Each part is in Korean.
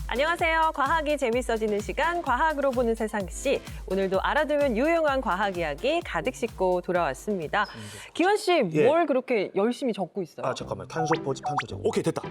안녕하세요. 과학이 재밌어지는 시간, 과학으로 보는 세상씨. 오늘도 알아두면 유용한 과학 이야기 가득 싣고 돌아왔습니다. 기원 씨, 뭘 그렇게 열심히 적고 있어요? 잠깐만. 탄소 포집, 탄소 제거. 오케이, 됐다.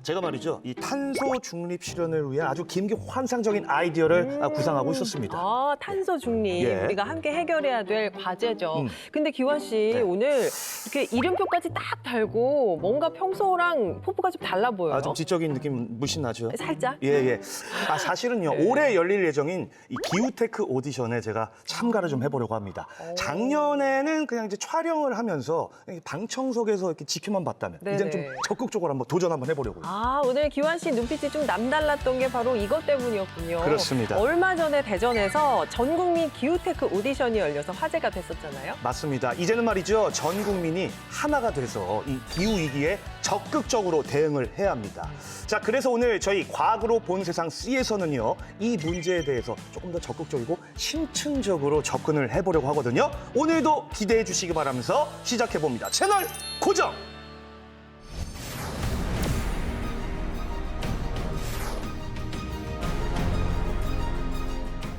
제가 말이죠. 이 탄소 중립 실현을 위한 아주 김기환상적인 아이디어를 구상하고 있었습니다. 탄소 중립. 예. 우리가 함께 해결해야 될 과제죠. 근데 기원 씨, 오늘 이렇게 이름표까지 딱 달고 뭔가 평소랑 포부가 좀 달라 보여요. 좀 지적인 느낌 물씬 나죠? 살짝? 예. 사실은요, 올해 열릴 예정인 이 기후테크 오디션에 제가 참가를 좀 해보려고 합니다. 작년에는 그냥 이제 촬영을 하면서 방청석에서 이렇게 지켜만 봤다면, 이제는 좀 적극적으로 한번 도전 한번 해보려고요. 오늘 기환 씨 눈빛이 좀 남달랐던 게 바로 이것 때문이었군요. 그렇습니다. 얼마 전에 대전에서 전국민 기후테크 오디션이 열려서 화제가 됐었잖아요. 맞습니다. 이제는 말이죠. 전 국민이 하나가 돼서 이 기후위기에 적극적으로 대응을 해야 합니다. 자, 그래서 오늘 저희 과학으로 본 세상 C에서는요, 이 문제에 대해서 조금 더 적극적이고 심층적으로 접근을 해보려고 하거든요. 오늘도 기대해 주시기 바라면서 시작해봅니다. 채널 고정!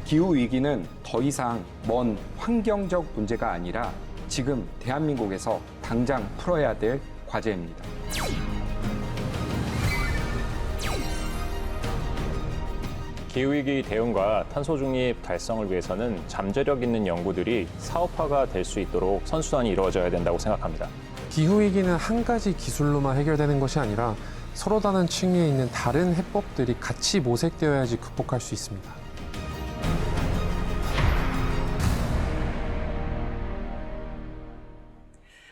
기후위기는 더 이상 먼 환경적 문제가 아니라 지금 대한민국에서 당장 풀어야 될 과제입니다. 기후위기 대응과 탄소 중립 달성을 위해서는 잠재력 있는 연구들이 사업화가 될 수 있도록 선순환이 이루어져야 된다고 생각합니다. 기후위기는 한 가지 기술로만 해결되는 것이 아니라 서로 다른 층위에 있는 다른 해법들이 같이 모색되어야지 극복할 수 있습니다.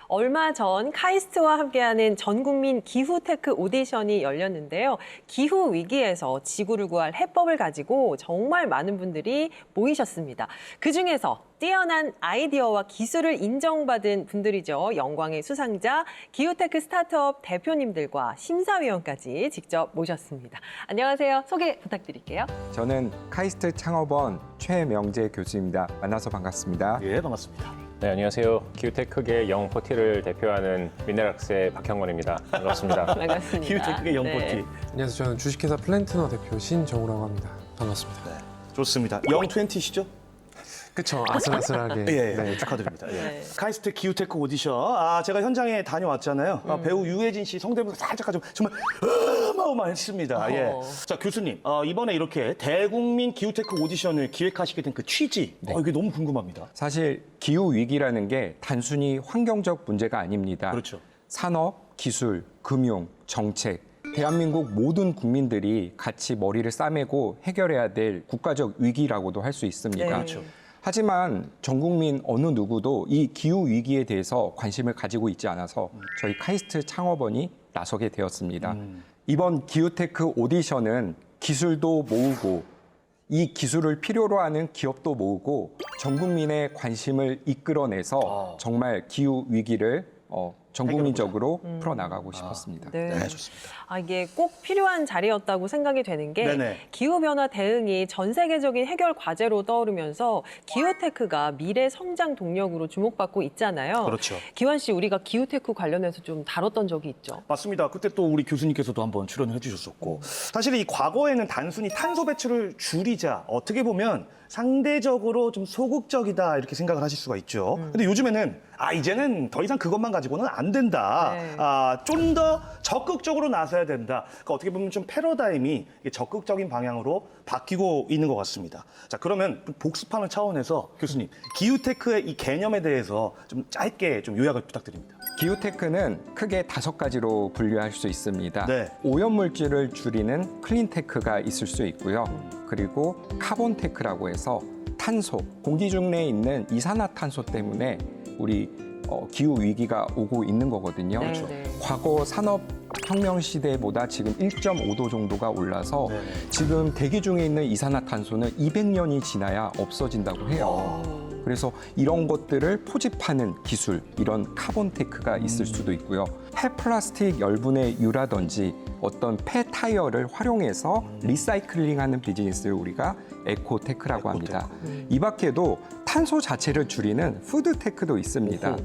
얼마 전 카이스트와 함께하는 전국민 기후테크 오디션이 열렸는데요. 기후 위기에서 지구를 구할 해법을 가지고 정말 많은 분들이 모이셨습니다. 그중에서 뛰어난 아이디어와 기술을 인정받은 분들이죠. 영광의 수상자, 기후테크 스타트업 대표님들과 심사위원까지 직접 모셨습니다. 안녕하세요. 소개 부탁드릴게요. 저는 카이스트 창업원 최명재 교수입니다. 만나서 반갑습니다. 예, 반갑습니다. 네, 안녕하세요. 기후테크계 영포티를 대표하는 미네락스의 박형건입니다. 반갑습니다. 반갑습니다. 기후테크의 영포티. 네. 안녕하세요. 저는 주식회사 플랜트너 대표 신정우라고 합니다. 반갑습니다. 좋습니다. 영20시죠? 그쵸, 아슬아슬하게. 네, 축하드립니다. 카이스트 기후테크 오디션. 제가 현장에 다녀왔잖아요. 배우 유해진 씨 성대모사 살짝 좀 정말 어마어마했습니다. 자, 교수님, 이번에 이렇게 대국민 기후테크 오디션을 기획하시게 된 그 취지, 이게 너무 궁금합니다. 사실 기후위기라는 게 단순히 환경적 문제가 아닙니다. 그렇죠. 산업, 기술, 금융, 정책, 대한민국 모든 국민들이 같이 머리를 싸매고 해결해야 될 국가적 위기라고도 할 수 있습니다. 네. 그렇죠. 하지만 전 국민 어느 누구도 이 기후 위기에 대해서 관심을 가지고 있지 않아서 저희 카이스트 창업원이 나서게 되었습니다. 이번 기후테크 오디션은 기술도 모으고 이 기술을 필요로 하는 기업도 모으고 전 국민의 관심을 이끌어내서 정말 기후 위기를 전 국민적으로 풀어나가고 싶었습니다. 네. 좋습니다. 이게 꼭 필요한 자리였다고 생각이 되는 게 네네. 기후변화 대응이 전 세계적인 해결 과제로 떠오르면서 기후테크가 미래 성장 동력으로 주목받고 있잖아요. 그렇죠. 기환 씨, 우리가 기후테크 관련해서 좀 다뤘던 적이 있죠. 맞습니다. 그때 또 우리 교수님께서도 한번 출연을 해주셨었고, 사실 이 과거에는 단순히 탄소 배출을 줄이자, 어떻게 보면 상대적으로 좀 소극적이다 이렇게 생각을 하실 수가 있죠. 근데 요즘에는 이제는 더 이상 그것만 가지고는 안 된다. 네. 좀 더 적극적으로 나서야 된다. 그러니까 어떻게 보면 좀 패러다임이 적극적인 방향으로 바뀌고 있는 것 같습니다. 자, 그러면 복습하는 차원에서 교수님, 기후테크의 이 개념에 대해서 좀 짧게 좀 요약을 부탁드립니다. 기후테크는 크게 5가지로 분류할 수 있습니다. 네. 오염물질을 줄이는 클린테크가 있을 수 있고요. 그리고 카본테크라고 해서 탄소, 공기 중에 있는 이산화탄소 때문에 우리 기후 위기가 오고 있는 거거든요. 네, 네. 과거 산업혁명 시대보다 지금 1.5도 정도가 올라서 네. 지금 대기 중에 있는 이산화탄소는 200년이 지나야 없어진다고 해요. 그래서 이런 것들을 포집하는 기술, 이런 카본테크가 있을 수도 있고요. 폐플라스틱 열분의 유라든지 어떤 폐타이어를 활용해서 리사이클링하는 비즈니스를 우리가 에코테크라고 합니다. 이 밖에도 탄소 자체를 줄이는 푸드테크도 있습니다.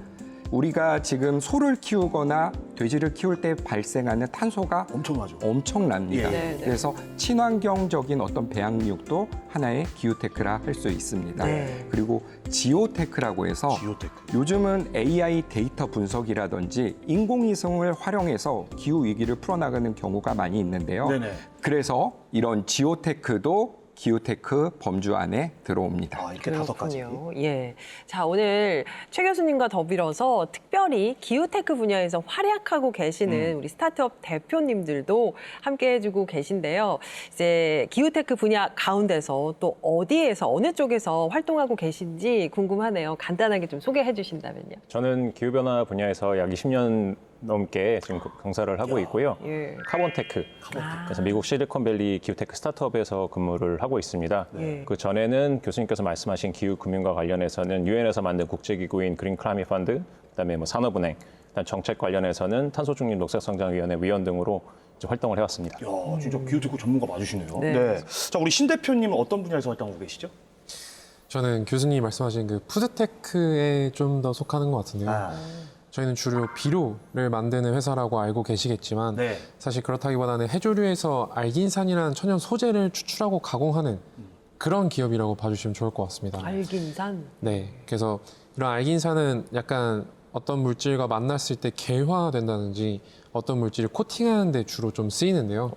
우리가 지금 소를 키우거나 돼지를 키울 때 발생하는 탄소가 엄청나죠. 엄청납니다. 예. 네, 네. 그래서 친환경적인 어떤 배양육도 하나의 기후테크라 할 수 있습니다. 네. 그리고 지오테크라고 해서 지오테크. 요즘은 AI 데이터 분석이라든지 인공위성을 활용해서 기후 위기를 풀어나가는 경우가 많이 있는데요. 네네. 그래서 이런 지오테크도 기후테크 범주 안에 들어옵니다. 아, 이렇게 다섯 가지. 그렇군요. 예. 자, 오늘 최 교수님과 더불어서 특별히 기후테크 분야에서 활약하고 계시는 우리 스타트업 대표님들도 함께 해주고 계신데요. 이제 기후테크 분야 가운데서 또 어디에서, 어느 쪽에서 활동하고 계신지 궁금하네요. 간단하게 좀 소개해 주신다면요. 저는 기후변화 분야에서 약 20년 넘게 지금 강사를 하고 있고요. 예. 카본테크, 그래서 미국 실리콘밸리 기후테크 스타트업에서 근무를 하고 있습니다. 네. 그 전에는 교수님께서 말씀하신 기후금융과 관련해서는 유엔에서 만든 국제기구인 그린 클라이밋 펀드, 그다음에 뭐 산업은행, 그다음 정책 관련해서는 탄소중립 녹색성장위원회 위원 등으로 이제 활동을 해왔습니다. 야, 진짜 기후테크 전문가 맞으시네요. 네. 자, 우리 신 대표님은 어떤 분야에서 활동하고 계시죠? 저는 교수님이 말씀하신 그 푸드테크에 좀 더 속하는 것 같은데요. 아, 저희는 주로 비료를 만드는 회사라고 알고 계시겠지만 네. 사실 그렇다기보다는 해조류에서 알긴산이라는 천연 소재를 추출하고 가공하는 그런 기업이라고 봐주시면 좋을 것 같습니다. 알긴산. 네, 그래서 이런 알긴산은 약간 어떤 물질과 만났을 때 개화된다든지 어떤 물질을 코팅하는 데 주로 좀 쓰이는데요.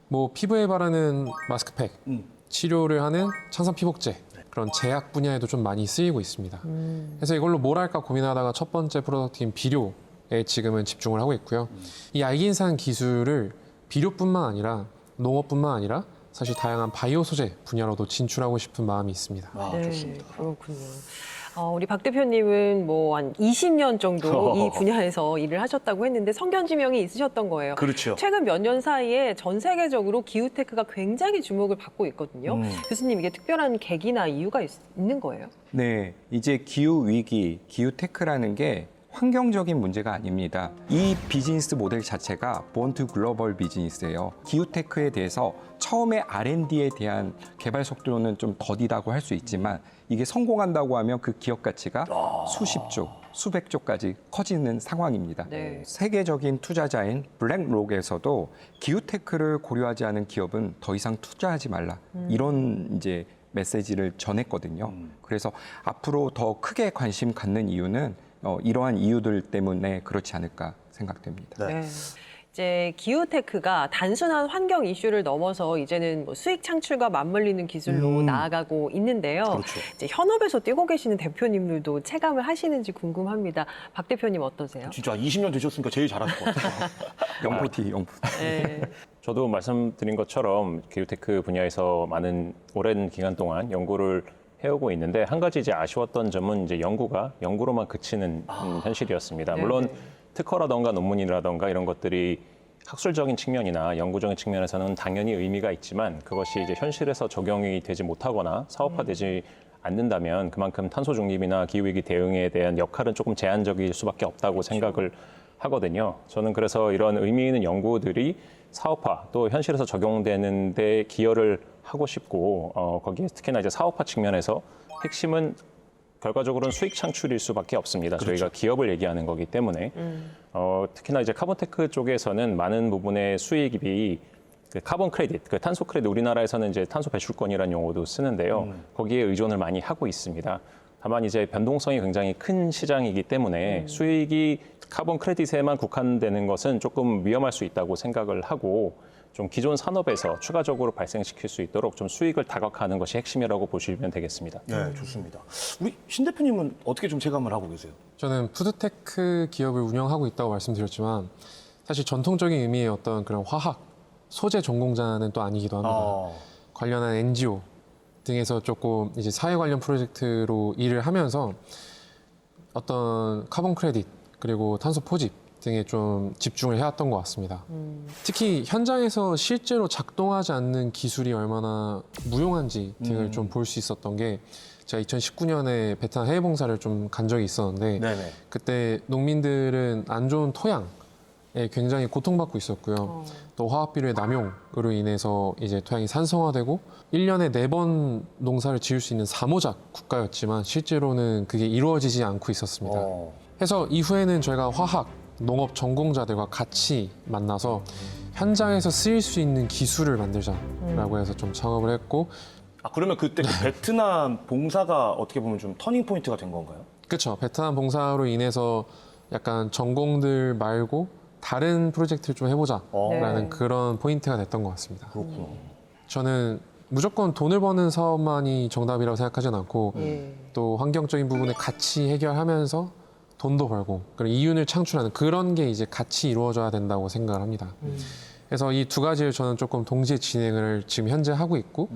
뭐 피부에 바르는 마스크팩, 치료를 하는 창산 피복제 그런 제약 분야에도 좀 많이 쓰이고 있습니다. 그래서 이걸로 뭘 할까 고민하다가 첫 번째 프로덕트인 비료에 지금은 집중을 하고 있고요. 이 알긴산 기술을 비료뿐만 아니라 농업뿐만 아니라 사실 다양한 바이오 소재 분야로도 진출하고 싶은 마음이 있습니다. 아, 네, 좋습니다. 그렇군요. 우리 박 대표님은 뭐 한 20년 정도 이 분야에서 일을 하셨다고 했는데 성견지명이 있으셨던 거예요. 그렇죠. 최근 몇 년 사이에 전 세계적으로 기후테크가 굉장히 주목을 받고 있거든요. 교수님, 이게 특별한 계기나 이유가 있는 거예요? 네, 이제 기후 위기, 기후테크라는 게 환경적인 문제가 아닙니다. 이 비즈니스 모델 자체가 본투 글로벌 비즈니스예요. 기후테크에 대해서 처음에 R&D에 대한 개발 속도는 좀 더디다고 할 수 있지만 이게 성공한다고 하면 그 기업 가치가 수십 조, 수백 조까지 커지는 상황입니다. 네. 세계적인 투자자인 블랙록에서도 기후테크를 고려하지 않은 기업은 더 이상 투자하지 말라. 이런 이제 메시지를 전했거든요. 그래서 앞으로 더 크게 관심 갖는 이유는 이러한 이유들 때문에 그렇지 않을까 생각됩니다. 네. 이제 기후테크가 단순한 환경 이슈를 넘어서 이제는 뭐 수익 창출과 맞물리는 기술로 나아가고 있는데요. 그렇죠. 이제 현업에서 뛰고 계시는 대표님들도 체감을 하시는지 궁금합니다. 박 대표님 어떠세요? 진짜 20년 되셨으니까 제일 잘하실 것 같아요. 영포티. 네. 저도 말씀드린 것처럼 기후테크 분야에서 많은 오랜 기간 동안 연구를 해오고 있는데 한 가지 이제 아쉬웠던 점은 이제 연구가 연구로만 그치는 현실이었습니다. 네, 물론 네. 특허라던가 논문이라던가 이런 것들이 학술적인 측면이나 연구적인 측면에서는 당연히 의미가 있지만 그것이 이제 현실에서 적용이 되지 못하거나 사업화되지 않는다면 그만큼 탄소 중립이나 기후위기 대응에 대한 역할은 조금 제한적일 수밖에 없다고 생각을 하거든요. 저는 그래서 이런 의미 있는 연구들이 사업화 또 현실에서 적용되는 데 기여를 하고 싶고 거기에 특히나 이제 사업화 측면에서 핵심은 결과적으로는 수익 창출일 수밖에 없습니다. 저희가 기업을 얘기하는 거기 때문에 특히나 이제 카본테크 쪽에서는 많은 부분의 수익이 그 카본 크레딧, 그 탄소 크레딧 우리나라에서는 이제 탄소 배출권이라는 용어도 쓰는데요. 거기에 의존을 많이 하고 있습니다. 다만 이제 변동성이 굉장히 큰 시장이기 때문에 수익이 카본 크레딧에만 국한되는 것은 조금 위험할 수 있다고 생각을 하고 좀 기존 산업에서 추가적으로 발생시킬 수 있도록 좀 수익을 다각화하는 것이 핵심이라고 보시면 되겠습니다. 네, 좋습니다. 우리 신 대표님은 어떻게 좀 체감을 하고 계세요? 저는 푸드테크 기업을 운영하고 있다고 말씀드렸지만 사실 전통적인 의미의 어떤 그런 화학, 소재 전공자는 또 아니기도 합니다. 관련한 NGO 등에서 조금 이제 사회 관련 프로젝트로 일을 하면서 어떤 카본 크레딧 그리고 탄소 포집 등에 좀 집중을 해왔던 것 같습니다. 특히 현장에서 실제로 작동하지 않는 기술이 얼마나 무용한지 등을 좀 볼 수 있었던 게 제가 2019년에 베트남 해외 봉사를 좀 간 적이 있었는데 네네. 그때 농민들은 안 좋은 토양에 굉장히 고통받고 있었고요. 또 화학비료의 남용으로 인해서 이제 토양이 산성화되고 1년에 4번 농사를 지을 수 있는 사모작 국가였지만 실제로는 그게 이루어지지 않고 있었습니다. 해서 이후에는 저희가 화학, 농업 전공자들과 같이 만나서 현장에서 쓰일 수 있는 기술을 만들자라고 해서 좀 창업을 했고 아, 그러면 그때 그 베트남 봉사가 어떻게 보면 좀 터닝 포인트가 된 건가요? 그렇죠. 베트남 봉사로 인해서 약간 전공들 말고 다른 프로젝트를 좀 해보자라는 네. 그런 포인트가 됐던 것 같습니다. 그렇구나. 저는 무조건 돈을 버는 사업만이 정답이라고 생각하진 않고 예. 또 환경적인 부분에 같이 해결하면서 돈도 벌고 그리고 이윤을 창출하는 그런 게 이제 같이 이루어져야 된다고 생각을 합니다. 그래서 이 두 가지를 저는 조금 동시에 진행을 지금 현재 하고 있고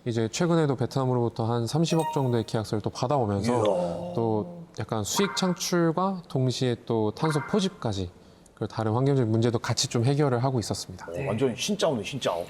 이제 최근에도 베트남으로부터 한 30억 정도의 계약서를 또 받아오면서 또 약간 수익 창출과 동시에 또 탄소 포집까지 그리고 다른 환경적인 문제도 같이 좀 해결을 하고 있었습니다. 완전 신짜오네, 신짜오.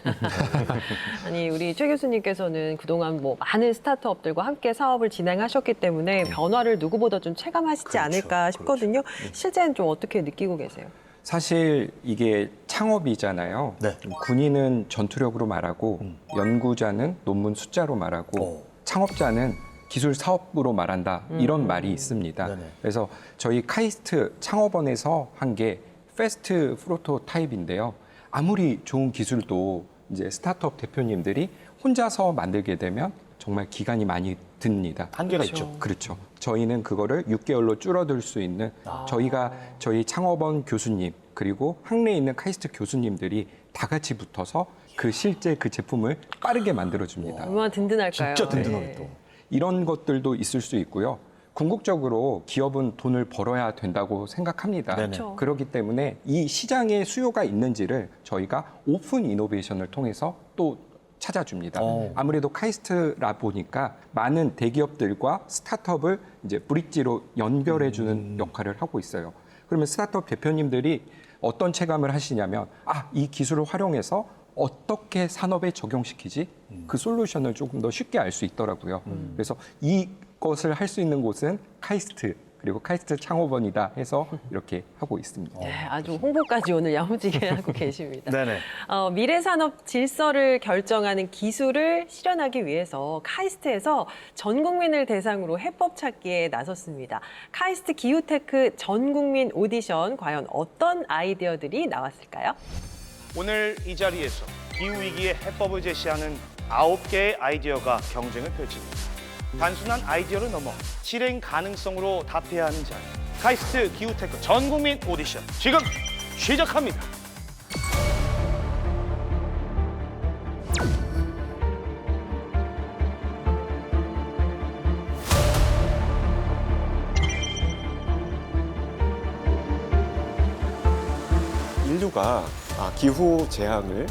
아니 우리 최 교수님께서는 그동안 뭐 많은 스타트업들과 함께 사업을 진행하셨기 때문에 변화를 누구보다 좀 체감하시지 그렇죠, 않을까 싶거든요. 실제는 좀 어떻게 느끼고 계세요? 사실 이게 창업이잖아요. 네. 군인은 전투력으로 말하고 연구자는 논문 숫자로 말하고 창업자는 기술 사업으로 말한다. 이런 말이 있습니다. 네네. 그래서 저희 카이스트 창업원에서 한 게 패스트 프로토타입인데요. 아무리 좋은 기술도 이제 스타트업 대표님들이 혼자서 만들게 되면 정말 기간이 많이 듭니다. 한계가 있죠. 그렇죠. 저희는 그거를 6개월로 줄어들 수 있는 저희가 저희 창업원 교수님 그리고 학내에 있는 카이스트 교수님들이 다 같이 붙어서 그 실제 그 제품을 빠르게 만들어줍니다. 얼마나 든든할까요? 진짜 든든하게 네. 또. 이런 것들도 있을 수 있고요. 궁극적으로 기업은 돈을 벌어야 된다고 생각합니다. 네네. 그렇죠. 그렇기 때문에 이 시장에 수요가 있는지를 저희가 오픈 이노베이션을 통해서 또 찾아줍니다. 아무래도 카이스트라 보니까 많은 대기업들과 스타트업을 이제 브릿지로 연결해주는 역할을 하고 있어요. 그러면 스타트업 대표님들이 어떤 체감을 하시냐면 이 기술을 활용해서 어떻게 산업에 적용시키지? 그 솔루션을 조금 더 쉽게 알 수 있더라고요. 그래서 이것을 할 수 있는 곳은 카이스트 그리고 카이스트 창업원이다 해서 이렇게 하고 있습니다. 네, 아주 홍보까지 오늘 야무지게 하고 계십니다. 네네. 미래 산업 질서를 결정하는 기술을 실현하기 위해서 카이스트에서 전 국민을 대상으로 해법 찾기에 나섰습니다. 카이스트 기후테크 전 국민 오디션 과연 어떤 아이디어들이 나왔을까요? 오늘 이 자리에서 기후위기의 해법을 제시하는 9개의 아이디어가 경쟁을 펼칩니다. 단순한 아이디어를 넘어 실행 가능성으로 답해야 하는 자리. 카이스트 기후테크 전 국민 오디션 지금 시작합니다. 인류가 기후 재앙을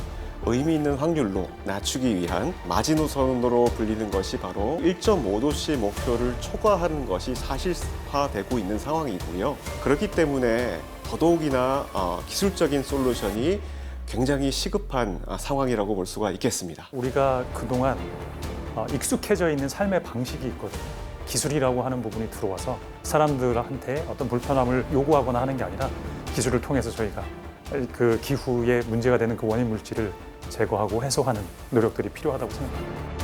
의미 있는 확률로 낮추기 위한 마지노선으로 불리는 것이 바로 1.5도씨 목표를 초과하는 것이 사실화되고 있는 상황이고요. 그렇기 때문에 더더욱이나 기술적인 솔루션이 굉장히 시급한 상황이라고 볼 수가 있겠습니다. 우리가 그동안 익숙해져 있는 삶의 방식이 있거든요. 기술이라고 하는 부분이 들어와서 사람들한테 어떤 불편함을 요구하거나 하는 게 아니라 기술을 통해서 저희가 그 기후에 문제가 되는 그 원인 물질을 제거하고 해소하는 노력들이 필요하다고 생각합니다.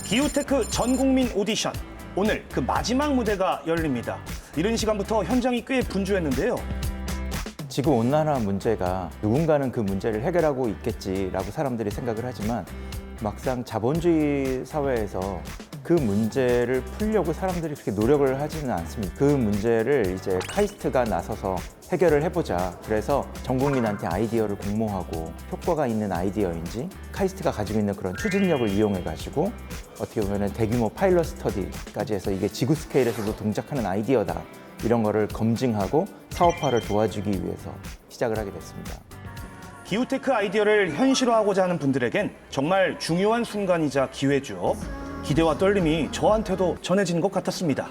기후테크 전 국민 오디션. 오늘 그 마지막 무대가 열립니다. 이른 시간부터 현장이 꽤 분주했는데요. 지구온난화 문제가 누군가는 그 문제를 해결하고 있겠지라고 사람들이 생각을 하지만 막상 자본주의 사회에서 그 문제를 풀려고 사람들이 그렇게 노력을 하지는 않습니다. 그 문제를 이제 카이스트가 나서서 해결을 해보자. 그래서 전 국민한테 아이디어를 공모하고 효과가 있는 아이디어인지 카이스트가 가지고 있는 그런 추진력을 이용해가지고 어떻게 보면 대규모 파일럿 스터디까지 해서 이게 지구 스케일에서도 동작하는 아이디어다. 이런 거를 검증하고 사업화를 도와주기 위해서 시작을 하게 됐습니다. 기후테크 아이디어를 현실화하고자 하는 분들에겐 정말 중요한 순간이자 기회죠. 기대와 떨림이 저한테도 전해지는 것 같았습니다.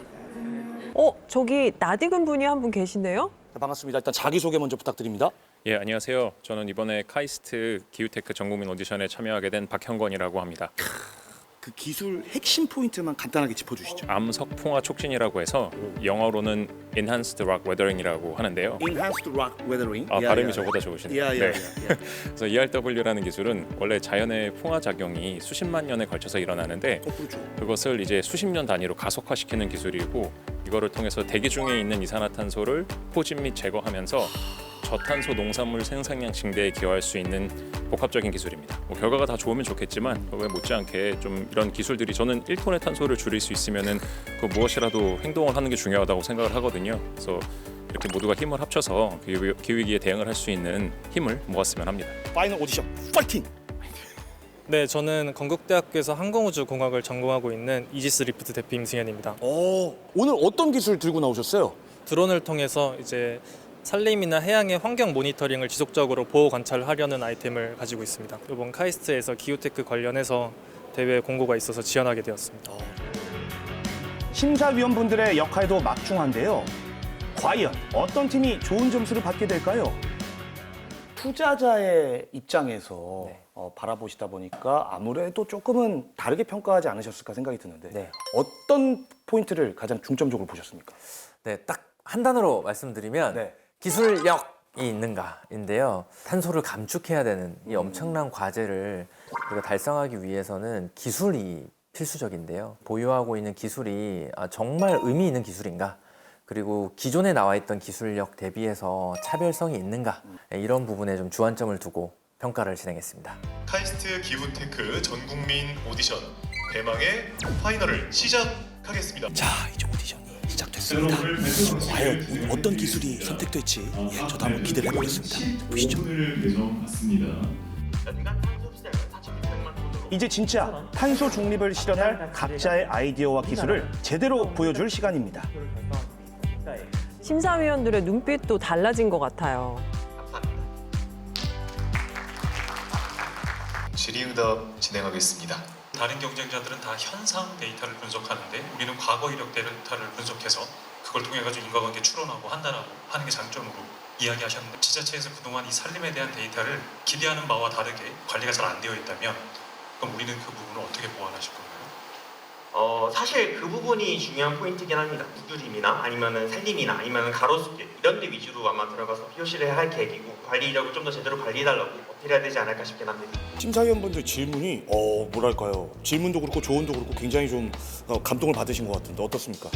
저기 낯익은 분이 한 분 계시네요. 반갑습니다. 일단 자기소개 먼저 부탁드립니다. 예, 안녕하세요. 저는 이번에 카이스트 기후테크 전국민 오디션에 참여하게 된 박형권이라고 합니다. 그 기술 핵심 포인트만 간단하게 짚어주시죠. 암석 풍화 촉진이라고 해서 영어로는 Enhanced Rock Weathering이라고 하는데요. Enhanced Rock Weathering. 발음이 저보다 좋으시네요. 네. 그래서 ERW라는 기술은 원래 자연의 풍화 작용이 수십만 년에 걸쳐서 일어나는데 그렇죠. 그것을 이제 수십 년 단위로 가속화시키는 기술이고 이거를 통해서 대기 중에 있는 이산화탄소를 포집 및 제거하면서 저탄소 농산물 생산량 증대에 기여할 수 있는 복합적인 기술입니다. 결과가 다 좋으면 좋겠지만 왜 못지않게 좀 이런 기술들이 저는 1톤의 탄소를 줄일 수 있으면은 그 무엇이라도 행동을 하는 게 중요하다고 생각을 하거든요. 그래서 이렇게 모두가 힘을 합쳐서 기후위기에 대응을 할 수 있는 힘을 모았으면 합니다. 파이널 오디션 파이팅! 네, 저는 건국대학교에서 항공우주공학을 전공하고 있는 이지스 리프트 대표 임승현입니다. 오늘 어떤 기술 들고 나오셨어요? 드론을 통해서 이제 산림이나 해양의 환경 모니터링을 지속적으로 보호 관찰하려는 아이템을 가지고 있습니다. 이번 카이스트에서 기후테크 관련해서 대회 공고가 있어서 지원하게 되었습니다. 심사위원분들의 역할도 막중한데요. 과연 어떤 팀이 좋은 점수를 받게 될까요? 투자자의 입장에서 바라보시다 보니까 아무래도 조금은 다르게 평가하지 않으셨을까 생각이 드는데 어떤 포인트를 가장 중점적으로 보셨습니까? 네, 딱 한 단어로 말씀드리면 기술력이 있는가인데요. 탄소를 감축해야 되는 이 엄청난 과제를 우리가 달성하기 위해서는 기술이 필수적인데요. 보유하고 있는 기술이 정말 의미 있는 기술인가? 그리고 기존에 나와 있던 기술력 대비해서 차별성이 있는가? 이런 부분에 좀 주안점을 두고 평가를 진행했습니다. 카이스트 기후테크 전국민 오디션 대망의 파이널을 시작하겠습니다. 자, 이제 오디션이 시작됐습니다. 과연 어떤 기술이 선택될지 저도 한번 기대를 해보겠습니다. 보시죠. 이제 진짜 탄소 중립을 실현할 각자의 아이디어와 기술을 제대로 보여줄 시간입니다. 심사위원들의 눈빛도 달라진 것 같아요. 질의응답 진행하겠습니다. 다른 경쟁자들은 다 현상 데이터를 분석하는데 우리는 과거 이력 데이터를 분석해서 그걸 통해 가지고 인과관계 추론하고 한다라고 하는 게 장점으로 이야기하셨는데 지자체에서 그동안 이 산림에 대한 데이터를 기대하는 바와 다르게 관리가 잘 안 되어 있다면 그럼 우리는 그 부분을 어떻게 보완하실 건가요? 사실 그 부분이 중요한 포인트긴 합니다. 무드림이나 아니면은 산림이나 아니면은 가로수길 이런 데 위주로 아마 들어가서 POC를 할 계획이고 관리 이력을 좀 더 제대로 관리해달라고 어필해야 되지 않을까 싶긴 합니다. 심사위원분들 질문이 뭐랄까요? 질문도 그렇고 조언도 그렇고 굉장히 좀 감동을 받으신 것 같은데 어떻습니까?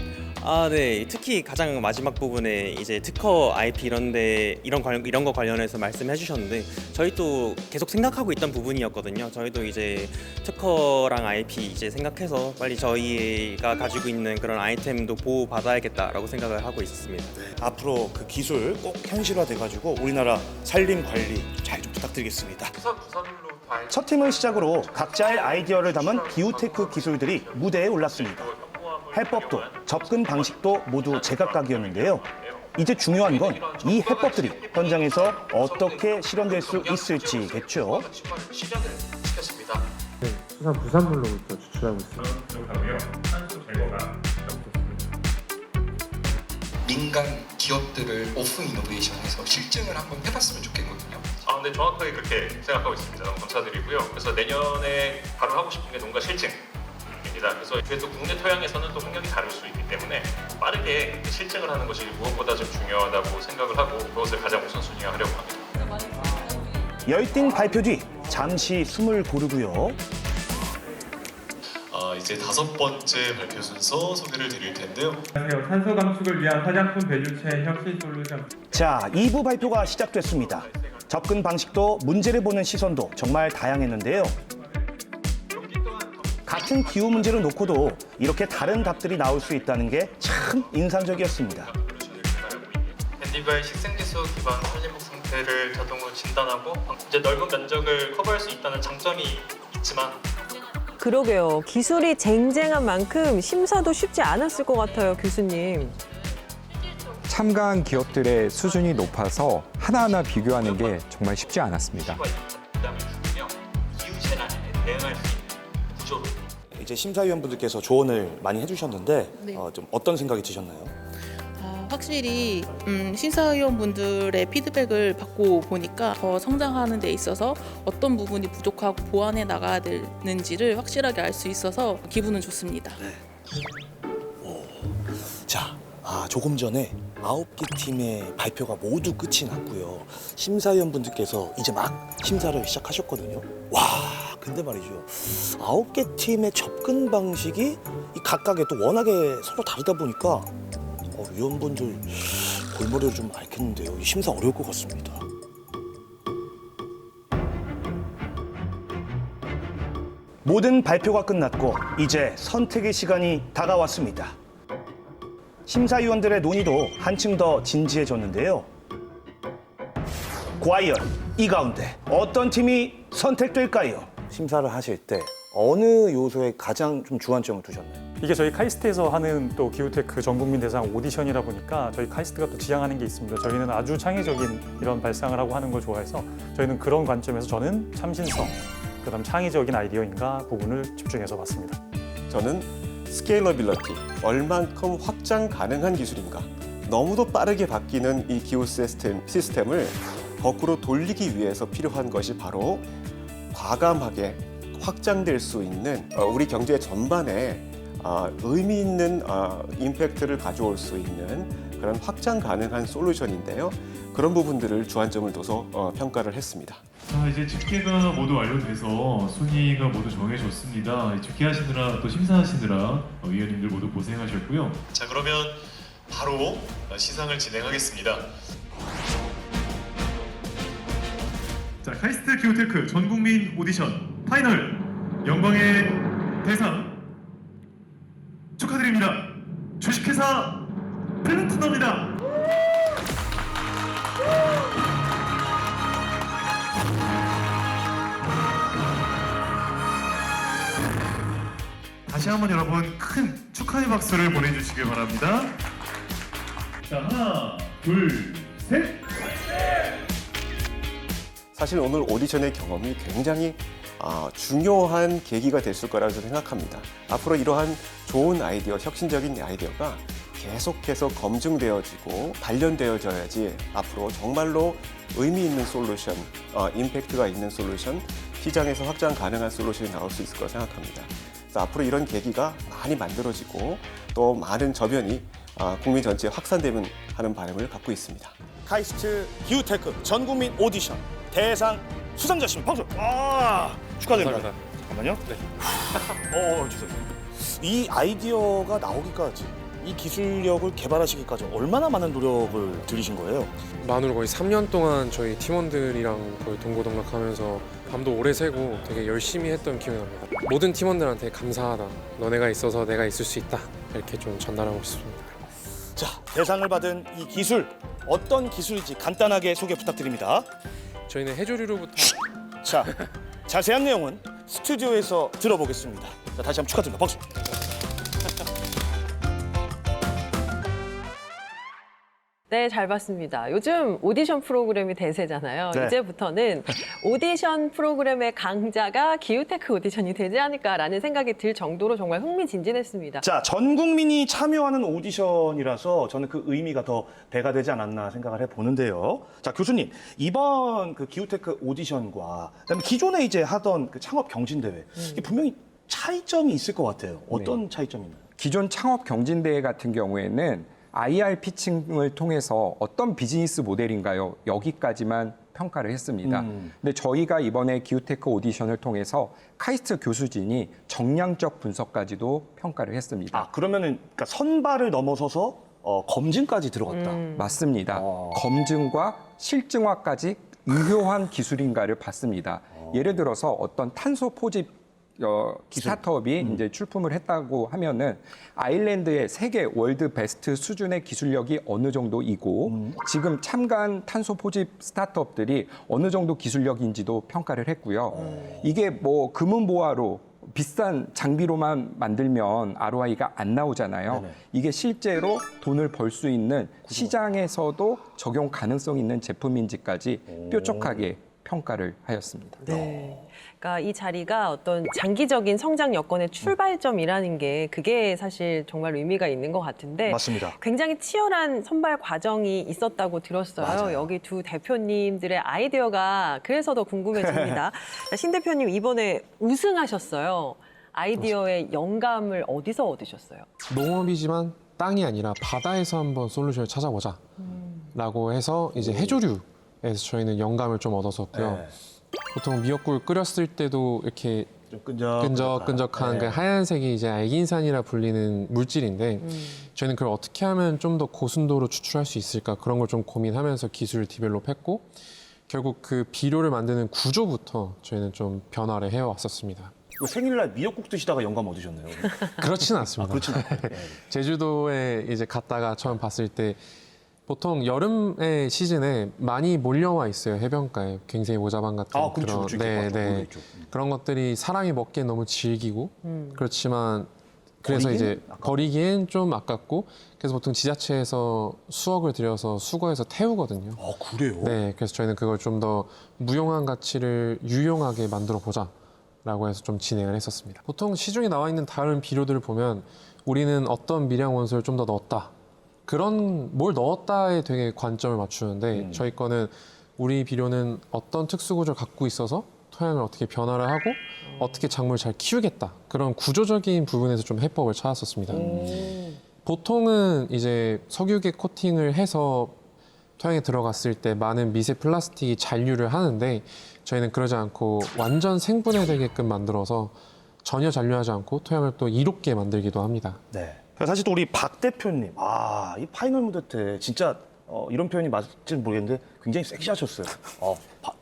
네. 특히 가장 마지막 부분에 이제 특허 IP 이런 거 관련해서 말씀해 주셨는데 저희도 계속 생각하고 있던 부분이었거든요. 저희도 이제 특허랑 IP 이제 생각해서 빨리 저희가 가지고 있는 그런 아이템도 보호받아야겠다라고 생각을 하고 있습니다. 앞으로 그 기술 꼭 현실화돼가지고 우리나라 산림 관리 잘 좀 부탁드리겠습니다. 첫 팀을 시작으로 각자의 아이디어를 담은 기후테크 기술들이 무대에 올랐습니다. 해법도 접근 방식도 모두 제각각이었는데요. 이제 중요한 건 이 해법들이 현장에서 어떻게 실현될 수 있을지겠죠. 네, 수산 부산물로부터 추출하고 있습니다. 민간 기업들을 오프 이노베이션에서 실증을 한번 해봤으면 좋겠거든요. 네, 정확하게 그렇게 생각하고 있습니다. 너무 감사드리고요. 그래서 내년에 바로 하고 싶은 게 농가 실증입니다. 그래서 국내 토양에서는 또 환경이 다를 수 있기 때문에 빠르게 실증을 하는 것이 무엇보다 좀 중요하다고 생각을 하고 그것을 가장 우선순위화 하려고 합니다. 열띤 발표 뒤 잠시 숨을 고르고요. 이제 5번째 발표 순서 소개를 드릴 텐데요. 안녕하세요. 탄소 감축을 위한 화장품 배출체 혁신 솔루션. 자, 2부 발표가 시작됐습니다. 접근 방식도 문제를 보는 시선도 정말 다양했는데요. 같은 기후 문제를 놓고도 이렇게 다른 답들이 나올 수 있다는 게 참 인상적이었습니다. 밴디발 식생지수 기반 산림목 상태를 자동으로 진단하고 이제 넓은 면적을 커버할 수 있다는 장점이 있지만 그러게요. 기술이 쟁쟁한 만큼 심사도 쉽지 않았을 것 같아요, 교수님. 참가한 기업들의 수준이 높아서 하나하나 비교하는 게 정말 쉽지 않았습니다. 기후 재난에 대응할 수 있는 구조로 이제 심사위원분들께서 조언을 많이 해주셨는데 좀 어떤 생각이 드셨나요? 확실히 심사위원분들의 피드백을 받고 보니까 더 성장하는 데 있어서 어떤 부분이 부족하고 보완해 나가야 되는지를 확실하게 알 수 있어서 기분은 좋습니다. 자, 조금 전에 9개 팀의 발표가 모두 끝이 났고요. 심사위원분들께서 이제 막 심사를 시작하셨거든요. 와, 근데 말이죠. 9개 팀의 접근 방식이 이 각각의 또 워낙에 서로 다르다 보니까 위원분들 골머리를 좀 앓겠는데요. 이 심사 어려울 것 같습니다. 모든 발표가 끝났고 이제 선택의 시간이 다가왔습니다. 심사위원들의 논의도 한층 더 진지해졌는데요. 과연 이 가운데 어떤 팀이 선택될까요? 심사를 하실 때 어느 요소에 가장 좀 주안점을 두셨나요? 이게 저희 카이스트에서 하는 또 기후테크 전국민 대상 오디션이라 보니까 저희 카이스트가 또 지향하는 게 있습니다. 저희는 아주 창의적인 이런 발상을 하고 하는 걸 좋아해서 저희는 그런 관점에서 저는 참신성, 그다음 창의적인 아이디어인가 부분을 집중해서 봤습니다. 저는 스케일러빌리티, 얼만큼 확장 가능한 기술인가. 너무도 빠르게 바뀌는 이 기후 시스템을 거꾸로 돌리기 위해서 필요한 것이 바로 과감하게 확장될 수 있는 우리 경제 전반에 의미 있는 임팩트를 가져올 수 있는 그런 확장 가능한 솔루션인데요. 그런 부분들을 주안점을 둬서 평가를 했습니다. 이제 집계가 모두 완료돼서 순위가 모두 정해졌습니다. 집계하시느라 또 심사하시느라 위원님들 모두 고생하셨고요. 자, 그러면 바로 시상을 진행하겠습니다. 자, 카이스트 기후테크 전국민 오디션 파이널 영광의 대상 축하드립니다. 주식회사 플래티넘입니다. 다시 한번 여러분 큰 축하의 박수를 보내주시길 바랍니다. 자, 하나, 둘, 셋. 사실 오늘 오디션의 경험이 굉장히 중요한 계기가 됐을 거라고 생각합니다. 앞으로 이러한 좋은 아이디어, 혁신적인 아이디어가 계속해서 검증되어지고 단련되어져야지 앞으로 정말로 의미 있는 솔루션, 임팩트가 있는 솔루션, 시장에서 확장 가능한 솔루션이 나올 수 있을 거라 생각합니다. 그래서 앞으로 이런 계기가 많이 만들어지고 또 많은 저변이 국민 전체에 확산되면 하는 바람을 갖고 있습니다. 카이스트 기후테크 전국민 오디션 대상 수상자십니다. 박수! 축하드립니다. 잠깐만요. 네. 죄송해요. 이 아이디어가 나오기까지, 이 기술력을 개발하시기까지 얼마나 많은 노력을 들이신 거예요? 만으로 거의 3년 동안 저희 팀원들이랑 거의 동고동락하면서 밤도 오래 새고 되게 열심히 했던 기억이 납니다. 모든 팀원들한테 감사하다, 너네가 있어서 내가 있을 수 있다, 이렇게 좀 전달하고 싶습니다. 자, 대상을 받은 이 기술, 어떤 기술인지 간단하게 소개 부탁드립니다. 저희는 해조류로부터 자, 자세한 내용은 스튜디오에서 들어보겠습니다. 자, 다시 한번 축하드립니다. 박수! 네, 잘 봤습니다. 요즘 오디션 프로그램이 대세잖아요. 네. 이제부터는 오디션 프로그램의 강자가 기후테크 오디션이 되지 않을까라는 생각이 들 정도로 정말 흥미진진했습니다. 자, 전 국민이 참여하는 오디션이라서 저는 그 의미가 더 배가 되지 않았나 생각을 해보는데요. 자, 교수님, 이번 그 기후테크 오디션과 그다음에 기존에 이제 하던 그 창업 경진대회, 이게 분명히 차이점이 있을 것 같아요. 어떤 차이점이 있나요? 기존 창업 경진대회 같은 경우에는 IR 피칭을 통해서 어떤 비즈니스 모델인가요? 여기까지만 평가를 했습니다. 근데 저희가 이번에 기후테크 오디션을 통해서 카이스트 교수진이 정량적 분석까지도 평가를 했습니다. 그러면은 그러니까 선발을 넘어서서 검증까지 들어갔다. 맞습니다. 검증과 실증화까지 유효한 기술인가를 봤습니다. 예를 들어서 어떤 탄소 포집 스타트업이 이제 출품을 했다고 하면은 아일랜드의 세계 월드 베스트 수준의 기술력이 어느 정도이고 지금 참가한 탄소 포집 스타트업들이 어느 정도 기술력인지도 평가를 했고요. 이게 뭐 금은보화로 비싼 장비로만 만들면 ROI가 안 나오잖아요. 네네. 이게 실제로 돈을 벌 수 있는 시장에서도 적용 가능성 있는 제품인지까지 뾰족하게 평가를 하였습니다. 네. 그러니까 이 자리가 어떤 장기적인 성장 여건의 출발점이라는 게 그게 사실 정말 의미가 있는 것 같은데 맞습니다. 굉장히 치열한 선발 과정이 있었다고 들었어요. 맞아요. 여기 두 대표님들의 아이디어가 그래서 더 궁금해집니다. 신 대표님 이번에 우승하셨어요. 아이디어의 영감을 어디서 얻으셨어요? 농업이지만 땅이 아니라 바다에서 한번 솔루션을 찾아보자 라고 해서 이제 해조류에서 저희는 영감을 좀 얻었었고요. 네. 보통 미역국을 끓였을 때도 이렇게 좀 끈적끈적한 네. 그 하얀색이 이제 알긴산이라 불리는 물질인데 저희는 그걸 어떻게 하면 좀 더 고순도로 추출할 수 있을까 그런 걸 좀 고민하면서 기술을 디벨롭했고 결국 그 비료를 만드는 구조부터 저희는 좀 변화를 해왔었습니다. 생일날 미역국 드시다가 영감 얻으셨네요. 그렇지는 않습니다. 그렇지는 않아요. 네. 제주도에 이제 갔다가 처음 봤을 때 보통 여름의 시즌에 많이 몰려와 있어요 해변가에 굉장히 모자반 같은 아, 그렇죠. 그렇죠. 몰려있죠. 그런 것들이 사람이 먹기엔 너무 질기고 그렇지만 그래서 버리기엔 이제 버리기엔 좀 아깝고 그래서 보통 지자체에서 수억을 들여서 수거해서 태우거든요. 아, 그래요? 네, 그래서 저희는 그걸 좀 더 무용한 가치를 유용하게 만들어 보자. 라고 해서 좀 진행을 했었습니다. 보통 시중에 나와 있는 다른 비료들을 보면 우리는 어떤 미량 원소를 좀 더 넣었다. 그런 뭘 넣었다에 되게 관점을 맞추는데 저희 거는 우리 비료는 어떤 특수 구조를 갖고 있어서 토양을 어떻게 변화를 하고 어떻게 작물을 잘 키우겠다. 그런 구조적인 부분에서 좀 해법을 찾았었습니다. 보통은 이제 석유계 코팅을 해서 토양에 들어갔을 때 많은 미세 플라스틱이 잔류를 하는데 저희는 그러지 않고 완전 생분해되게끔 만들어서 전혀 잔류하지 않고 토양을 또 이롭게 만들기도 합니다. 네. 사실 또 우리 박 대표님, 이 파이널 무대 때 진짜 이런 표현이 맞을지는 모르겠는데 굉장히 섹시하셨어요.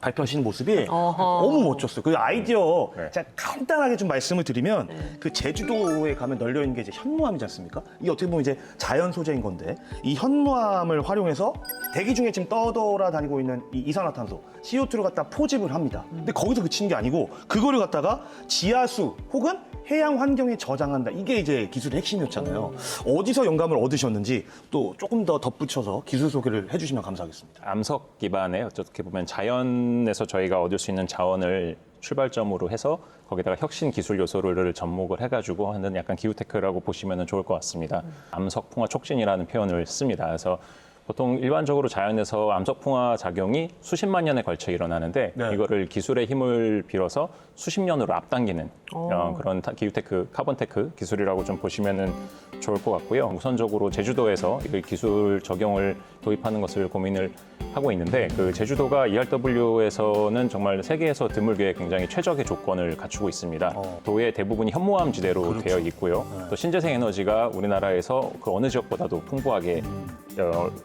발표하시는 모습이 너무 멋졌어요. 그 아이디어 제가 간단하게 좀 말씀을 드리면 그 제주도에 가면 널려 있는 게 이제 현무암이지 않습니까? 이게 어떻게 보면 이제 자연 소재인 건데 이 현무암을 활용해서 대기 중에 지금 떠돌아다니고 있는 이 이산화탄소 CO2를 갖다 포집을 합니다. 근데 거기서 그치는 게 아니고 그거를 갖다가 지하수 혹은 해양 환경에 저장한다. 이게 이제 기술의 핵심이었잖아요. 어디서 영감을 얻으셨는지 또 조금 더 덧붙여서 기술 소개를 해주시면 감사하겠습니다. 암석 기반의 어떻게 보면 자연에서 저희가 얻을 수 있는 자원을 출발점으로 해서 거기다가 혁신 기술 요소를 접목을 해가지고 하는 약간 기후테크라고 보시면 좋을 것 같습니다. 암석 풍화 촉진이라는 표현을 씁니다. 그래서 보통 일반적으로 자연에서 암석풍화 작용이 수십만 년에 걸쳐 일어나는데 이거를 기술의 힘을 빌어서 수십 년으로 앞당기는 그런 기후테크, 카본테크 기술이라고 좀 보시면 좋을 것 같고요. 우선적으로 제주도에서 이 기술 적용을 도입하는 것을 고민을 하고 있는데 그 제주도가 ERW에서는 정말 세계에서 드물게 굉장히 최적의 조건을 갖추고 있습니다. 도의 대부분이 현무암 지대로 되어 있고요. 또 신재생 에너지가 우리나라에서 그 어느 지역보다도 풍부하게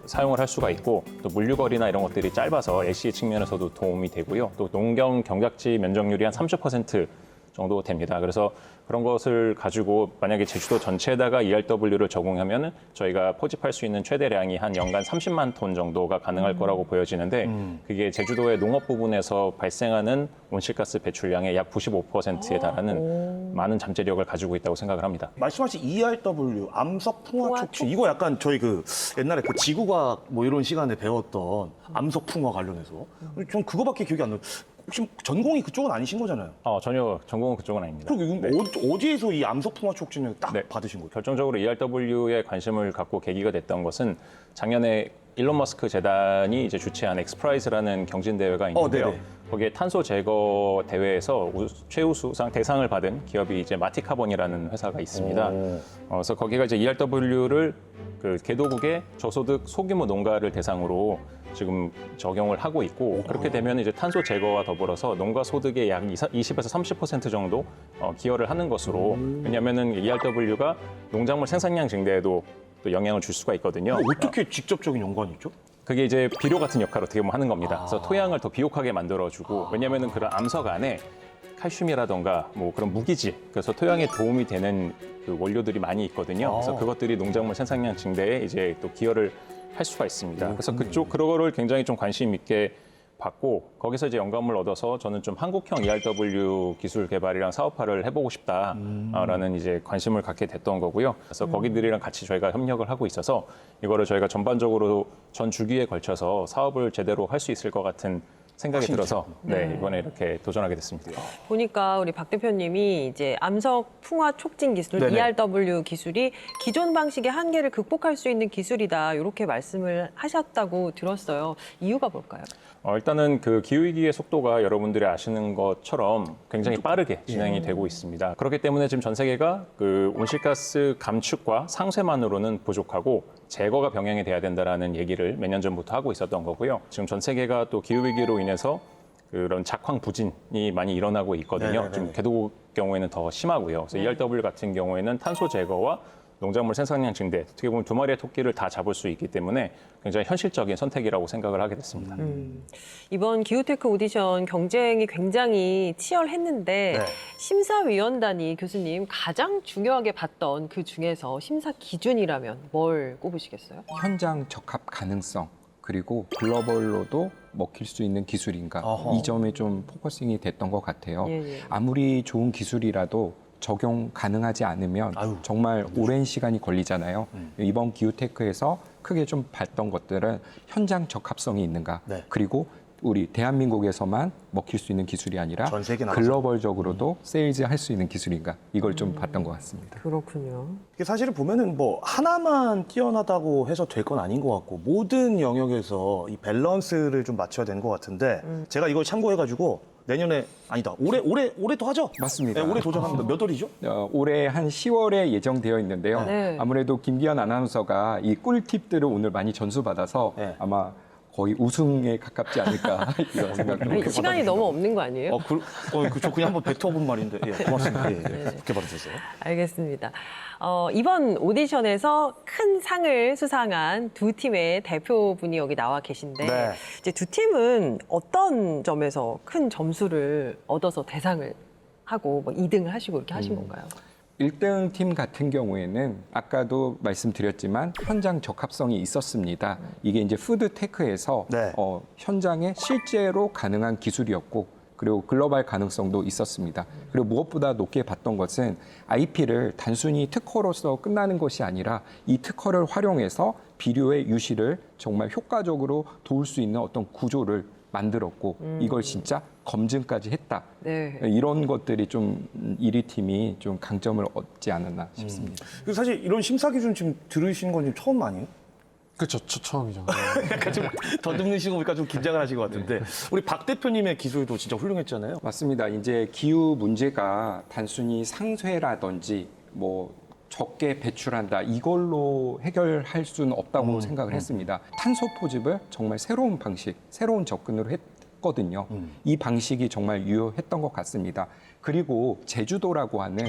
사용을 할 수가 있고 또 물류거리나 이런 것들이 짧아서 LCE 측면에서도 도움이 되고요. 또 농경 경작지 면적률이 한 30% 정도 됩니다. 그래서 그런 것을 가지고 만약에 제주도 전체에다가 ERW를 적용하면 저희가 포집할 수 있는 최대량이 한 연간 30만 톤 정도가 가능할 거라고 보여지는데 그게 제주도의 농업 부분에서 발생하는 온실가스 배출량의 약 95%에 달하는 많은 잠재력을 가지고 있다고 생각을 합니다. 말씀하신 ERW, 암석 풍화 촉진, 이거 약간 저희 그 옛날에 그 지구과학 뭐 이런 시간에 배웠던 암석 풍화 관련해서 좀 그거밖에 기억이 안 나요. 혹시 전공이 그쪽은 아니신 거잖아요? 전혀 전공은 그쪽은 아닙니다. 그럼 어디에서 이 암석 풍화 촉진을 딱 받으신 거예요? 결정적으로 ERW에 관심을 갖고 계기가 됐던 것은 작년에 일론 머스크 재단이 이제 주최한 엑스프라이즈라는 경진 대회가 있는데요. 거기에 탄소 제거 대회에서 최우수상 대상을 받은 기업이 이제 마티카본이라는 회사가 있습니다. 그래서 거기가 이제 ERW를 그 개도국의 저소득 소규모 농가를 대상으로 지금 적용을 하고 있고 그렇게 되면 이제 탄소 제거와 더불어서 농가 소득의 약 20에서 30% 정도 기여를 하는 것으로 왜냐하면은 ERW가 농작물 생산량 증대에도 또 영향을 줄 수가 있거든요. 어떻게 직접적인 연관이 있죠? 그게 이제 비료 같은 역할을 어떻게 보면 하는 겁니다. 그래서 토양을 더 비옥하게 만들어주고 왜냐하면은 그런 암석 안에 칼슘이라던가 뭐 그런 무기질, 그래서 토양에 도움이 되는 그 원료들이 많이 있거든요. 그래서 그것들이 농작물 생산량 증대에 이제 또 기여를 할 수가 있습니다. 그래서 그런 거를 굉장히 좀 관심 있게 받고 거기서 이제 영감을 얻어서 저는 좀 한국형 ERW 기술 개발이랑 사업화를 해보고 싶다라는 이제 관심을 갖게 됐던 거고요. 그래서 거기들이랑 같이 저희가 협력을 하고 있어서 이거를 저희가 전반적으로 전 주기에 걸쳐서 사업을 제대로 할 수 있을 것 같은 생각이 들어서 네. 이번에 이렇게 도전하게 됐습니다. 보니까 우리 박 대표님이 이제 암석 풍화 촉진 기술, 네네. ERW 기술이 기존 방식의 한계를 극복할 수 있는 기술이다. 이렇게 말씀을 하셨다고 들었어요. 이유가 뭘까요? 일단은 그 기후위기의 속도가 여러분들이 아시는 것처럼 굉장히 빠르게 진행이 되고 있습니다. 그렇기 때문에 지금 전 세계가 그 온실가스 감축과 상쇄만으로는 부족하고 제거가 병행이 돼야 된다라는 얘기를 몇 년 전부터 하고 있었던 거고요. 지금 전 세계가 또 기후위기로 인해서 그런 작황 부진이 많이 일어나고 있거든요. 네네네. 지금 개도 경우에는 더 심하고요. 그래서 ERW 같은 경우에는 탄소 제거와 농작물 생산량 증대, 어떻게 보면 두 마리의 토끼를 다 잡을 수 있기 때문에 굉장히 현실적인 선택이라고 생각을 하게 됐습니다. 이번 기후테크 오디션 경쟁이 굉장히 치열했는데 네. 심사위원단이 교수님 가장 중요하게 봤던 그 중에서 심사 기준이라면 뭘 꼽으시겠어요? 현장 적합 가능성 그리고 글로벌로도 먹힐 수 있는 기술인가 어허. 이 점에 좀 포커싱이 됐던 것 같아요. 예. 아무리 좋은 기술이라도 적용 가능하지 않으면 정말 오랜 시간이 걸리잖아요. 이번 기후테크에서 크게 좀 봤던 것들은 현장 적합성이 있는가 네. 그리고 우리 대한민국에서만 먹힐 수 있는 기술이 아니라 전 세계 나가서. 글로벌적으로도 세일즈할 수 있는 기술인가 이걸 좀 봤던 것 같습니다. 그렇군요. 이게 사실은 보면은 뭐 하나만 뛰어나다고 해서 될 건 아닌 것 같고 모든 영역에서 이 밸런스를 좀 맞춰야 되는 것 같은데 제가 이걸 참고해가지고 내년에 아니다 올해 또 하죠? 맞습니다. 네, 올해 도전합니다. 몇 월이죠? 올해 한 10월에 예정되어 있는데요. 네. 아무래도 김기현 아나운서가 이 꿀팁들을 오늘 많이 전수받아서 네. 아마 거의 우승에 가깝지 않을까 이런 생각도 아니, 시간이 너무 없는 거 아니에요? 저 그냥 한번 뱉어본 말인데 고맙습니다. 그렇게 받아주세요. 알겠습니다. 이번 오디션에서 큰 상을 수상한 두 팀의 대표분이 여기 나와 계신데 네. 이제 두 팀은 어떤 점에서 큰 점수를 얻어서 대상을 하고 뭐 2등을 하시고 이렇게 하신 건가요? 1등 팀 같은 경우에는 아까도 말씀드렸지만 현장 적합성이 있었습니다. 이게 이제 푸드테크에서 네. 현장에 실제로 가능한 기술이었고 그리고 글로벌 가능성도 있었습니다. 그리고 무엇보다 높게 봤던 것은 IP를 단순히 특허로서 끝나는 것이 아니라 이 특허를 활용해서 비료의 유실을 정말 효과적으로 도울 수 있는 어떤 구조를 만들었고 이걸 진짜 검증까지 했다. 네. 이런 것들이 좀 1위 팀이 좀 강점을 얻지 않았나 싶습니다. 그리고 사실 이런 심사 기준 지금 들으신 건 지금 처음 아니에요? 그렇죠. 처음이죠. 약간 좀 더듬으시고 보니까 좀 긴장을 하신 것 같은데 우리 박 대표님의 기술도 진짜 훌륭했잖아요. 맞습니다. 이제 기후 문제가 단순히 상쇄라든지 뭐 적게 배출한다 이걸로 해결할 수는 없다고 생각을 했습니다. 탄소 포집을 정말 새로운 방식, 새로운 접근으로 했거든요. 이 방식이 정말 유효했던 것 같습니다. 그리고 제주도라고 하는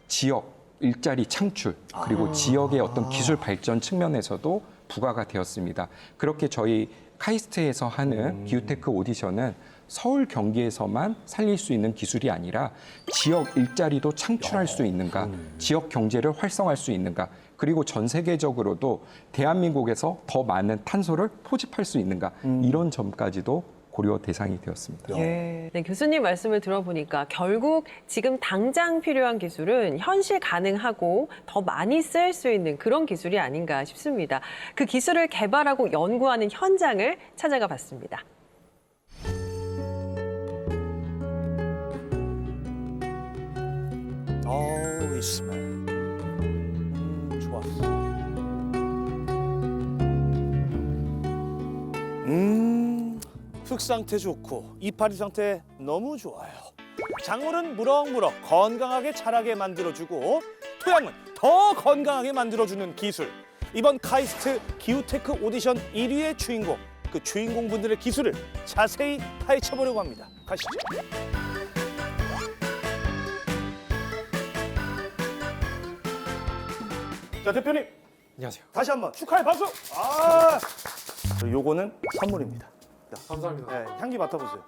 지역 일자리 창출 그리고 지역의 어떤 기술 발전 측면에서도 부과가 되었습니다. 그렇게 저희 카이스트에서 하는 기후테크 오디션은 서울 경기에서만 살릴 수 있는 기술이 아니라 지역 일자리도 창출할 수 있는가, 지역 경제를 활성화할 수 있는가, 그리고 전 세계적으로도 대한민국에서 더 많은 탄소를 포집할 수 있는가 이런 점까지도 고려 대상이 되었습니다. 네, 교수님 말씀을 들어보니까 결국 지금 당장 필요한 기술은 현실 가능하고 더 많이 쓸 수 있는 그런 기술이 아닌가 싶습니다. 그 기술을 개발하고 연구하는 현장을 찾아가 봤습니다. 이 스멜. 좋았어. 흙 상태 좋고 이파리 상태 너무 좋아요. 작물은 무럭무럭 건강하게 자라게 만들어주고 토양은 더 건강하게 만들어주는 기술. 이번 카이스트 기후테크 오디션 1위의 주인공, 그 주인공분들의 기술을 자세히 파헤쳐보려고 합니다. 가시죠. 자, 대표님. 안녕하세요. 다시 한번 축하의 박수. 요거는 선물입니다. 자, 감사합니다. 네, 향기 맡아보세요.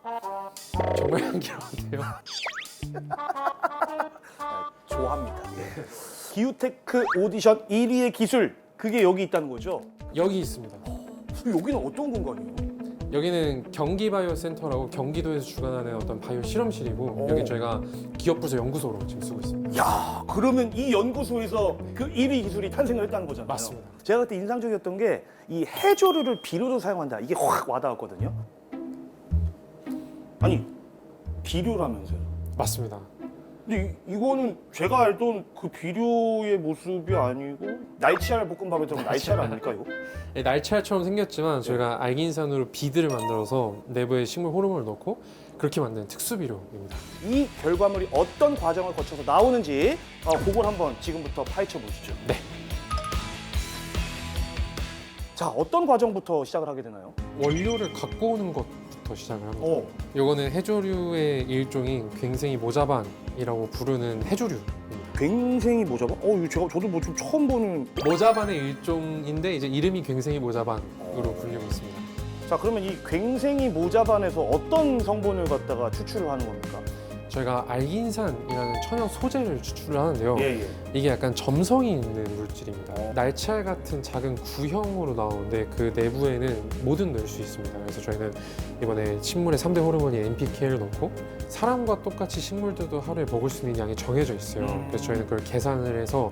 정말 향기로운데요. 좋아합니다. 기후테크 오디션 1위의 기술, 그게 여기 있다는 거죠? 여기 있습니다. 여기는 어떤 공간이에요? 여기는 경기바이오센터라고 경기도에서 주관하는 어떤 바이오 실험실이고 여기 저희가 기업부서 연구소로 지금 쓰고 있습니다. 야, 그러면 이 연구소에서 그 1위 기술이 탄생을 했다는 거잖아요. 맞습니다. 제가 그때 인상적이었던 게 이 해조류를 비료로 사용한다. 이게 확 와닿았거든요. 아니 비료라면서요? 맞습니다. 근데 이거는 제가 알던 그 비료의 모습이 아니고 날치알 볶음밥에 들어간 날치알 아닙니까 이거? 예, 날치알처럼 생겼지만 저희가 알긴산으로 비드를 만들어서 내부에 식물 호르몬을 넣고 그렇게 만든 특수 비료입니다. 이 결과물이 어떤 과정을 거쳐서 나오는지 그걸 한번 지금부터 파헤쳐 보시죠. 네. 자, 어떤 과정부터 시작을 하게 되나요? 원료를 갖고 오는 것부터 시작을 합니다. 이거는 해조류의 일종인 괭생이 모자반이라고 부르는 해조류입니다. 괭생이 모자반? 이거 저도 뭐 좀 처음 보는. 모자반의 일종인데 이제 이름이 괭생이 모자반으로 불리고 있습니다. 자, 그러면 이 괭생이 모자반에서 어떤 성분을 갖다가 추출을 하는 겁니까? 저희가 알긴산이라는 천연 소재를 추출을 하는데요. 예. 이게 약간 점성이 있는 물질입니다. 날치알 같은 작은 구형으로 나오는데 그 내부에는 뭐든 넣을 수 있습니다. 그래서 저희는 이번에 식물의 3대 호르몬인 NPK를 넣고 사람과 똑같이 식물들도 하루에 먹을 수 있는 양이 정해져 있어요. 그래서 저희는 그걸 계산을 해서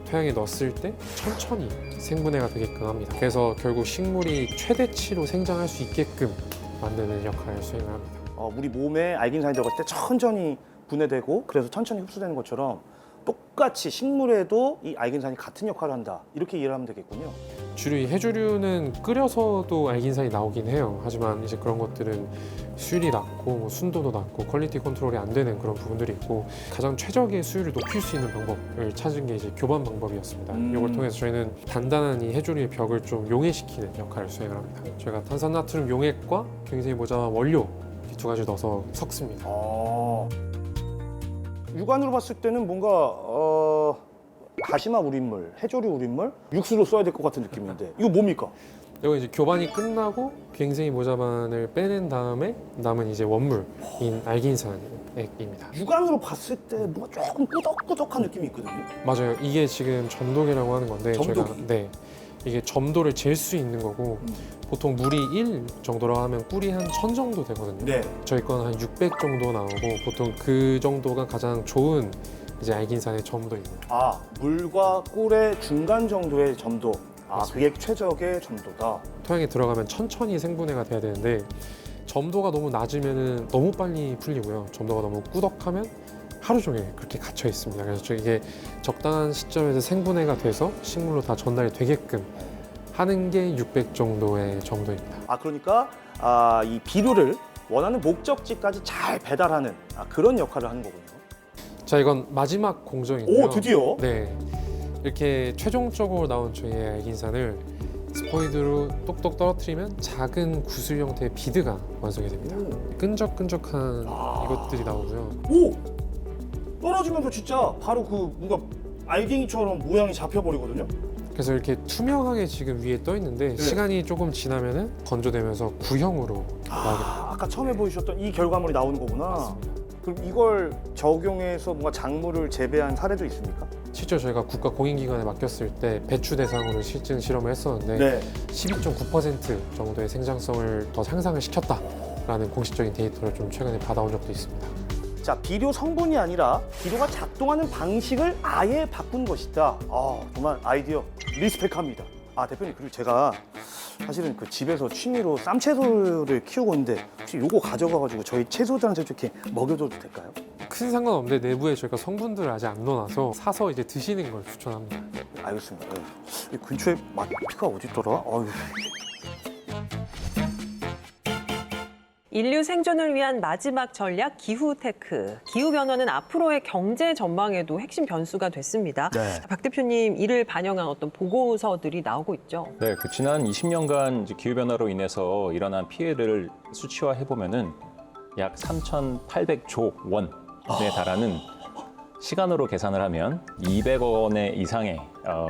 토양에 넣었을 때 천천히 생분해가 되게끔 합니다. 그래서 결국 식물이 최대치로 생장할 수 있게끔 만드는 역할을 수행을 합니다. 우리 몸에 알긴산이 들어갈 때 천천히 분해되고 그래서 천천히 흡수되는 것처럼 똑같이 식물에도 이 알긴산이 같은 역할을 한다. 이렇게 이해를 하면 되겠군요. 주로 이 해조류는 끓여서도 알긴산이 나오긴 해요. 하지만 이제 그런 것들은 수율이 낮고 뭐 순도도 낮고 퀄리티 컨트롤이 안 되는 그런 부분들이 있고 가장 최적의 수율을 높일 수 있는 방법을 찾은 게 이제 교반 방법이었습니다. 이걸 통해서 저희는 단단한 이 해조류의 벽을 좀 용해시키는 역할을 수행을 합니다. 저희가 탄산나트륨 용액과 괭생이 모자반 원료 이 두 가지 넣어서 섞습니다. 육안으로 봤을 때는 뭔가 다시마 우린물, 해조류 우린물, 육수로 써야 될 것 같은 느낌인데 이거 뭡니까? 이거 이제 교반이 끝나고 괭생이 모자반을 빼낸 다음에 남은 이제 원물인 알긴산액입니다. 육안으로 봤을 때 뭔가 조금 꾸덕꾸덕한 느낌이 있거든요. 맞아요. 이게 지금 점도계라고 하는 건데 점도기? 저희가 이게 점도를 잴 수 있는 거고 보통 물이 1 정도라고 하면 꿀이 한 1000 정도 되거든요. 네. 저희 건 한 600 정도 나오고 보통 그 정도가 가장 좋은 이제 알긴산의 점도입니다. 물과 꿀의 중간 정도의 점도. 그게 최적의 점도다. 토양에 들어가면 천천히 생분해가 돼야 되는데 점도가 너무 낮으면 너무 빨리 풀리고요. 점도가 너무 꾸덕하면 하루 종일 그렇게 gat혀 있습니다. 그래서 이게 적당한 시점에서 생분해가 돼서 식물로 다 전달이 되게끔 하는 게 600 정도의 점도입니다. 그러니까 이 비료를 원하는 목적지까지 잘 배달하는 그런 역할을 하는 거군요. 자, 이건 마지막 공정인데요. 오, 드디어? 네. 이렇게 최종적으로 나온 저희의 알긴산을 스포이드로 똑똑 떨어뜨리면 작은 구슬 형태의 비드가 완성이 됩니다. 끈적끈적한 이것들이 나오고요. 떨어지면서 진짜 바로 그 뭔가 알갱이처럼 모양이 잡혀버리거든요. 그래서 이렇게 투명하게 지금 위에 떠 있는데 시간이 조금 지나면은 건조되면서 구형으로 나오게 됩니다. 아까 처음에 보여주셨던 이 결과물이 나오는 거구나. 그럼 이걸 적용해서 뭔가 작물을 재배한 사례도 있습니까? 실제로 저희가 국가 공인기관에 맡겼을 때 배추 대상으로 실증 실험을 했었는데 12.9% 정도의 생장성을 더 향상을 시켰다라는 공식적인 데이터를 좀 최근에 받아온 적도 있습니다. 자, 비료 성분이 아니라 비료가 작동하는 방식을 아예 바꾼 것이다. 정말 아이디어 리스펙합니다. 대표님, 그리고 제가 사실은 그 집에서 취미로 쌈채소를 키우고 있는데 혹시 요거 가져가가지고 저희 채소들한테 이렇게 먹여줘도 될까요? 큰 상관없는데 내부에 저희가 성분들을 아직 안 넣어놔서 사서 이제 드시는 걸 추천합니다. 알겠습니다. 이 근처에 마트가 어디 있더라? 인류 생존을 위한 마지막 전략 기후테크. 기후변화는 앞으로의 경제 전망에도 핵심 변수가 됐습니다. 박 대표님, 이를 반영한 어떤 보고서들이 나오고 있죠. 네, 지난 20년간 기후변화로 인해서 일어난 피해를 수치화해보면은 약 3,800조 원에 달하는 시간으로 계산을 하면 200억 원 이상의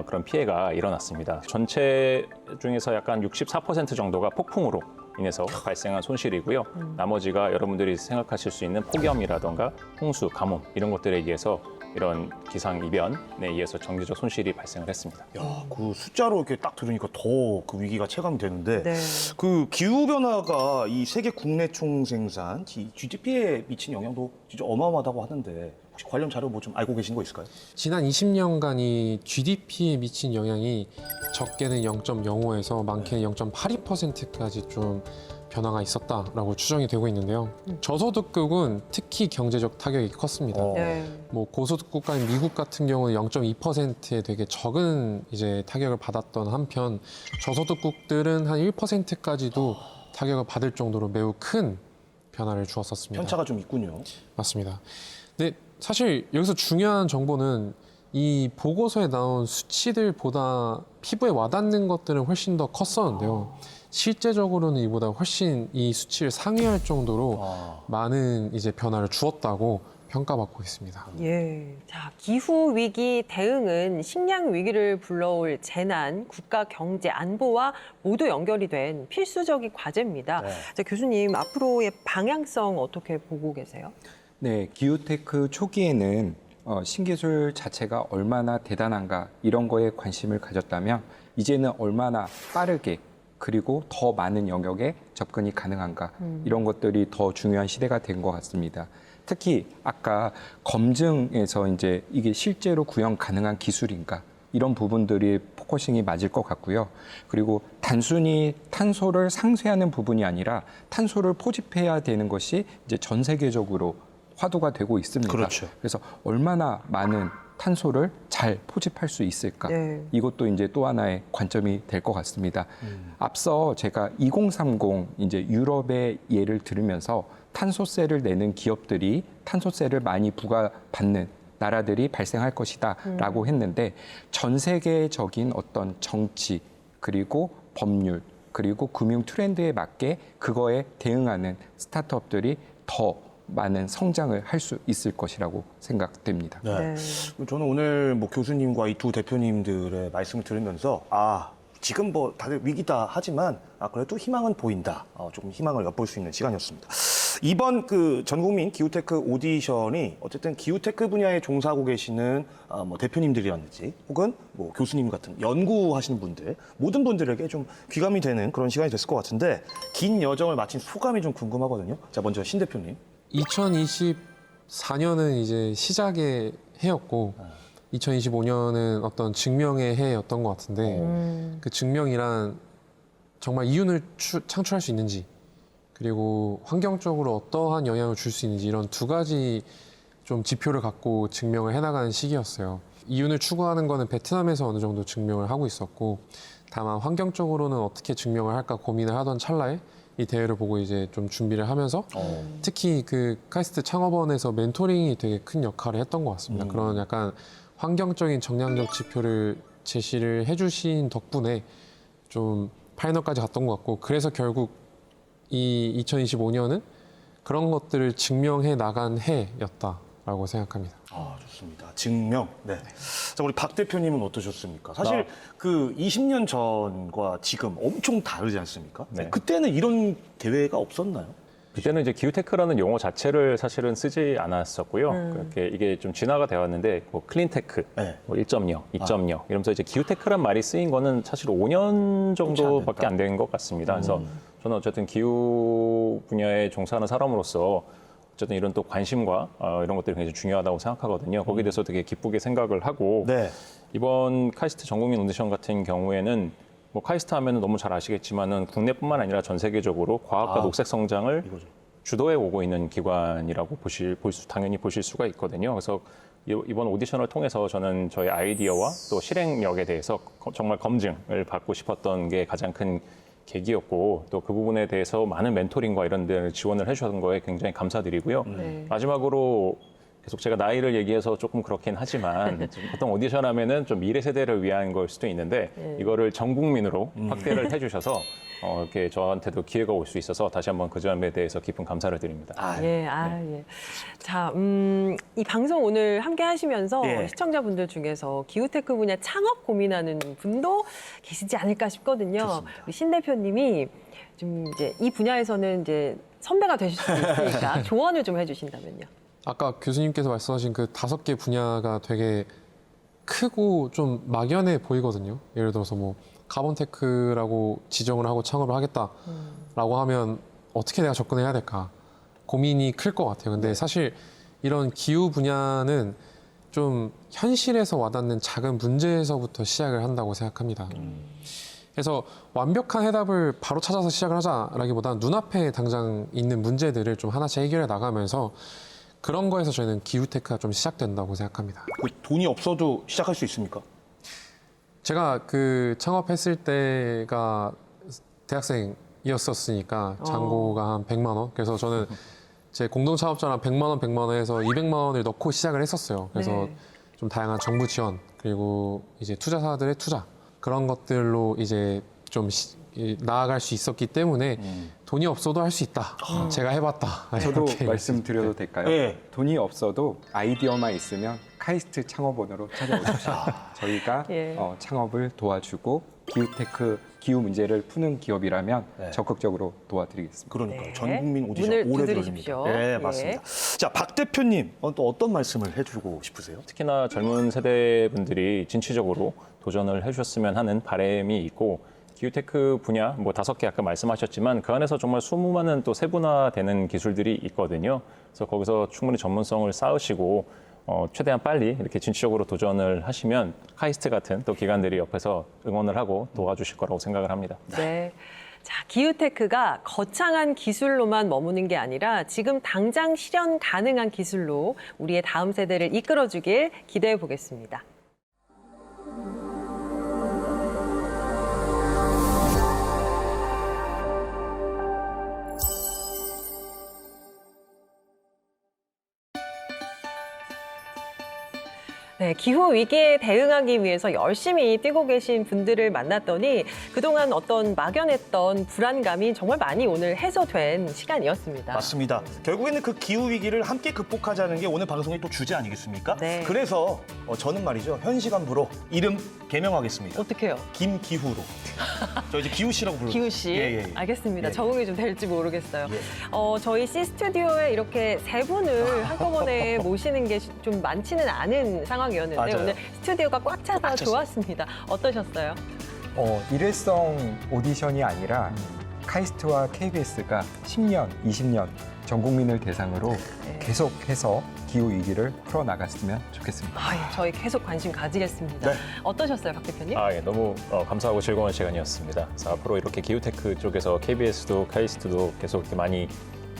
그런 피해가 일어났습니다. 전체 중에서 약간 64% 정도가 폭풍으로 인해서 발생한 손실이고요. 나머지가 여러분들이 생각하실 수 있는 폭염이라던가 홍수, 가뭄 이런 것들에 의해서 이런 기상 이변에 의해서 경제적 손실이 발생을 했습니다. 그 숫자로 이렇게 딱 들으니까 더 그 위기가 체감이 되는데 그 기후 변화가 이 세계 국내 총생산, GDP에 미친 영향도 진짜 어마어마하다고 하는데 혹시 관련 자료 뭐 좀 알고 계신 거 있을까요? 지난 20년간이 GDP에 미친 영향이 적게는 0.05에서 많게는 0.82%까지 좀 변화가 있었다라고 추정이 되고 있는데요. 저소득국은 특히 경제적 타격이 컸습니다. 네. 뭐 고소득 국가인 미국 같은 경우는 0.2%의 되게 적은 이제 타격을 받았던 한편 저소득국들은 한 1%까지도 타격을 받을 정도로 매우 큰 변화를 주었었습니다. 편차가 좀 있군요. 맞습니다. 근데 사실 여기서 중요한 정보는 이 보고서에 나온 수치들보다 피부에 와닿는 것들은 훨씬 더 컸었는데요. 실제적으로는 이보다 훨씬 이 수치를 상회할 정도로 많은 이제 변화를 주었다고 평가받고 있습니다. 예. 자, 기후 위기 대응은 식량 위기를 불러올 재난, 국가 경제 안보와 모두 연결이 된 필수적인 과제입니다. 네. 자, 교수님, 앞으로의 방향성 어떻게 보고 계세요? 네, 기후테크 초기에는 신기술 자체가 얼마나 대단한가 이런 거에 관심을 가졌다면 이제는 얼마나 빠르게 그리고 더 많은 영역에 접근이 가능한가 이런 것들이 더 중요한 시대가 된 것 같습니다. 특히 아까 검증에서 이제 이게 실제로 구현 가능한 기술인가 이런 부분들이 포커싱이 맞을 것 같고요. 그리고 단순히 탄소를 상쇄하는 부분이 아니라 탄소를 포집해야 되는 것이 이제 전 세계적으로 화두가 되고 있습니다. 그렇죠. 그래서 얼마나 많은 탄소를 잘 포집할 수 있을까? 네. 이것도 이제 또 하나의 관점이 될 것 같습니다. 앞서 제가 2030 이제 유럽의 예를 들으면서 탄소세를 내는 기업들이 탄소세를 많이 부과받는 나라들이 발생할 것이다라고 했는데 전 세계적인 어떤 정치 그리고 법률 그리고 금융 트렌드에 맞게 그거에 대응하는 스타트업들이 더 많은 성장을 할 수 있을 것이라고 생각됩니다. 네. 저는 오늘 뭐 교수님과 이 두 대표님들의 말씀을 들으면서 지금 뭐 다들 위기다 하지만 그래도 희망은 보인다. 조금 희망을 엿볼 수 있는 시간이었습니다. 이번 그 전국민 기후테크 오디션이 어쨌든 기후테크 분야에 종사하고 계시는 뭐 대표님들이라든지 혹은 뭐 교수님 같은 연구하시는 분들 모든 분들에게 좀 귀감이 되는 그런 시간이 됐을 것 같은데 긴 여정을 마친 소감이 좀 궁금하거든요. 자, 먼저 신 대표님. 2024년은 이제 시작의 해였고 2025년은 어떤 증명의 해였던 것 같은데 그 증명이란 정말 이윤을 창출할 수 있는지 그리고 환경적으로 어떠한 영향을 줄 수 있는지 이런 두 가지 좀 지표를 갖고 증명을 해나가는 시기였어요. 이윤을 추구하는 거는 베트남에서 어느 정도 증명을 하고 있었고 다만 환경적으로는 어떻게 증명을 할까 고민을 하던 찰나에 이 대회를 보고 이제 좀 준비를 하면서 특히 그 카이스트 창업원에서 멘토링이 되게 큰 역할을 했던 것 같습니다. 그런 약간 환경적인 정량적 지표를 제시를 해주신 덕분에 좀 파이널까지 갔던 것 같고 그래서 결국 이 2025년은 그런 것들을 증명해 나간 해였다라고 생각합니다. 좋습니다. 증명. 네. 자, 우리 박 대표님은 어떠셨습니까? 사실 그 20년 전과 지금 엄청 다르지 않습니까? 네. 그때는 이런 대회가 없었나요? 그때는 이제 기후테크라는 용어 자체를 사실은 쓰지 않았었고요. 그렇게 이게 좀 진화가 되었는데 뭐 클린테크, 네. 뭐 1.0, 2.0 이러면서 이제 기후테크란 말이 쓰인 거는 사실 5년 정도밖에 안 된 것 같습니다. 그래서 저는 어쨌든 기후 분야에 종사하는 사람으로서 어쨌든 이런 또 관심과 이런 것들이 굉장히 중요하다고 생각하거든요. 거기에 대해서 되게 기쁘게 생각을 하고 네. 이번 카이스트 전국민 오디션 같은 경우에는 뭐 카이스트 하면은 너무 잘 아시겠지만은 국내뿐만 아니라 전 세계적으로 과학과 녹색 성장을 주도해 오고 있는 기관이라고 당연히 보실 수가 있거든요. 그래서 이번 오디션을 통해서 저는 저희 아이디어와 또 실행력에 대해서 정말 검증을 받고 싶었던 게 가장 큰 계기였고 또 그 부분에 대해서 많은 멘토링과 이런 데를 지원을 해주셨던 거에 굉장히 감사드리고요. 마지막으로 계속 제가 나이를 얘기해서 조금 그렇긴 하지만 보통 오디션 하면은 좀 미래 세대를 위한 걸 수도 있는데 이거를 전 국민으로 확대를 해주셔서 이렇게 저한테도 기회가 올 수 있어서 다시 한번 그 점에 대해서 깊은 감사를 드립니다. 예. 자, 이 방송 오늘 함께 하시면서 예. 시청자분들 중에서 기후테크 분야 창업 고민하는 분도 계시지 않을까 싶거든요. 좋습니다. 우리 신 대표님이 좀 이제 이 분야에서는 이제 선배가 되실 수도 있으니까 조언을 좀 해주신다면요. 아까 교수님께서 말씀하신 그 5개 분야가 되게 크고 좀 막연해 보이거든요. 예를 들어서 뭐 카본테크라고 지정을 하고 창업을 하겠다라고 하면 어떻게 내가 접근해야 될까 고민이 클 것 같아요. 근데 사실 이런 기후 분야는 좀 현실에서 와닿는 작은 문제에서부터 시작을 한다고 생각합니다. 그래서 완벽한 해답을 바로 찾아서 시작을 하자라기보다는 눈앞에 당장 있는 문제들을 좀 하나씩 해결해 나가면서 그런 거에서 저희는 기후테크가 좀 시작된다고 생각합니다. 그 돈이 없어도 시작할 수 있습니까? 제가 그 창업했을 때가 대학생이었었으니까 잔고가 한 100만 원. 그래서 저는 제 공동 창업자랑 100만 원, 100만 원에서 200만 원을 넣고 시작을 했었어요. 그래서 네. 좀 다양한 정부 지원 그리고 이제 투자사들의 투자 그런 것들로 이제 좀 나아갈 수 있었기 때문에 돈이 없어도 할 수 있다. 제가 해봤다. 저도 이렇게 말씀드려도 될까요? 네. 돈이 없어도 아이디어만 있으면 카이스트 창업원으로 찾아오십시오. 저희가 예. 창업을 도와주고 기후테크, 기후 문제를 푸는 기업이라면 네. 적극적으로 도와드리겠습니다. 그러니까요. 네. 전 국민 오디션 문을 오래 두드리십시오. 열립니다. 네, 예. 맞습니다. 자, 박 대표님 또 어떤 말씀을 해주고 싶으세요? 특히나 젊은 세대분들이 진취적으로 도전을 해주셨으면 하는 바람이 있고 기후테크 분야 뭐 5개 아까 말씀하셨지만 그 안에서 정말 수많은 또 세분화되는 기술들이 있거든요. 그래서 거기서 충분히 전문성을 쌓으시고 최대한 빨리 이렇게 진취적으로 도전을 하시면 카이스트 같은 또 기관들이 옆에서 응원을 하고 도와주실 거라고 생각을 합니다. 네. 자, 기후테크가 거창한 기술로만 머무는 게 아니라 지금 당장 실현 가능한 기술로 우리의 다음 세대를 이끌어주길 기대해 보겠습니다. 네, 기후 위기에 대응하기 위해서 열심히 뛰고 계신 분들을 만났더니 그동안 어떤 막연했던 불안감이 정말 많이 오늘 해소된 시간이었습니다. 맞습니다. 결국에는 그 기후 위기를 함께 극복하자는 게 오늘 방송의 또 주제 아니겠습니까? 네. 그래서 저는 말이죠. 현 시간부로 이름 개명하겠습니다. 어떻게 해요? 김기후로. 저 이제 기후 씨라고 부르고. 기후 씨, 예. 알겠습니다. 예. 적응이 좀 될지 모르겠어요. 예. 저희 C 스튜디오에 이렇게 3분을 한꺼번에 모시는 게 좀 많지는 않은 상황이었는데 맞아요. 오늘 스튜디오가 꽉 차서 꽉 찼어요. 좋았습니다. 어떠셨어요? 일회성 오디션이 아니라 카이스트와 KBS가 10년, 20년 전 국민을 대상으로 계속해서 기후 위기를 풀어나갔으면 좋겠습니다. 저희 계속 관심 가지겠습니다. 네. 어떠셨어요, 박 대표님? 예, 너무 감사하고 즐거운 시간이었습니다. 그래서 앞으로 이렇게 기후테크 쪽에서 KBS도 카이스트도 계속 이렇게 많이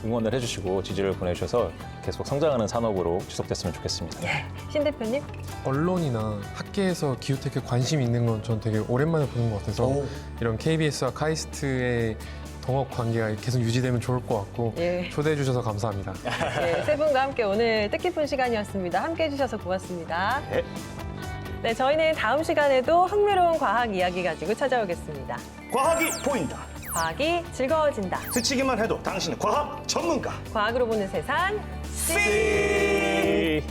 응원을 해주시고 지지를 보내주셔서 계속 성장하는 산업으로 지속됐으면 좋겠습니다. 신 대표님? 언론이나 학계에서 기후테크에 관심 있는 건 전 되게 오랜만에 보는 것 같아서 이런 KBS와 카이스트의 동업 관계가 계속 유지되면 좋을 것 같고 예. 초대해 주셔서 감사합니다. 네, 세 분과 함께 오늘 뜻깊은 시간이었습니다. 함께해 주셔서 고맙습니다. 네, 저희는 다음 시간에도 흥미로운 과학 이야기 가지고 찾아오겠습니다. 과학이 보인다. 과학이 즐거워진다. 스치기만 해도 당신은 과학 전문가. 과학으로 보는 세상. C.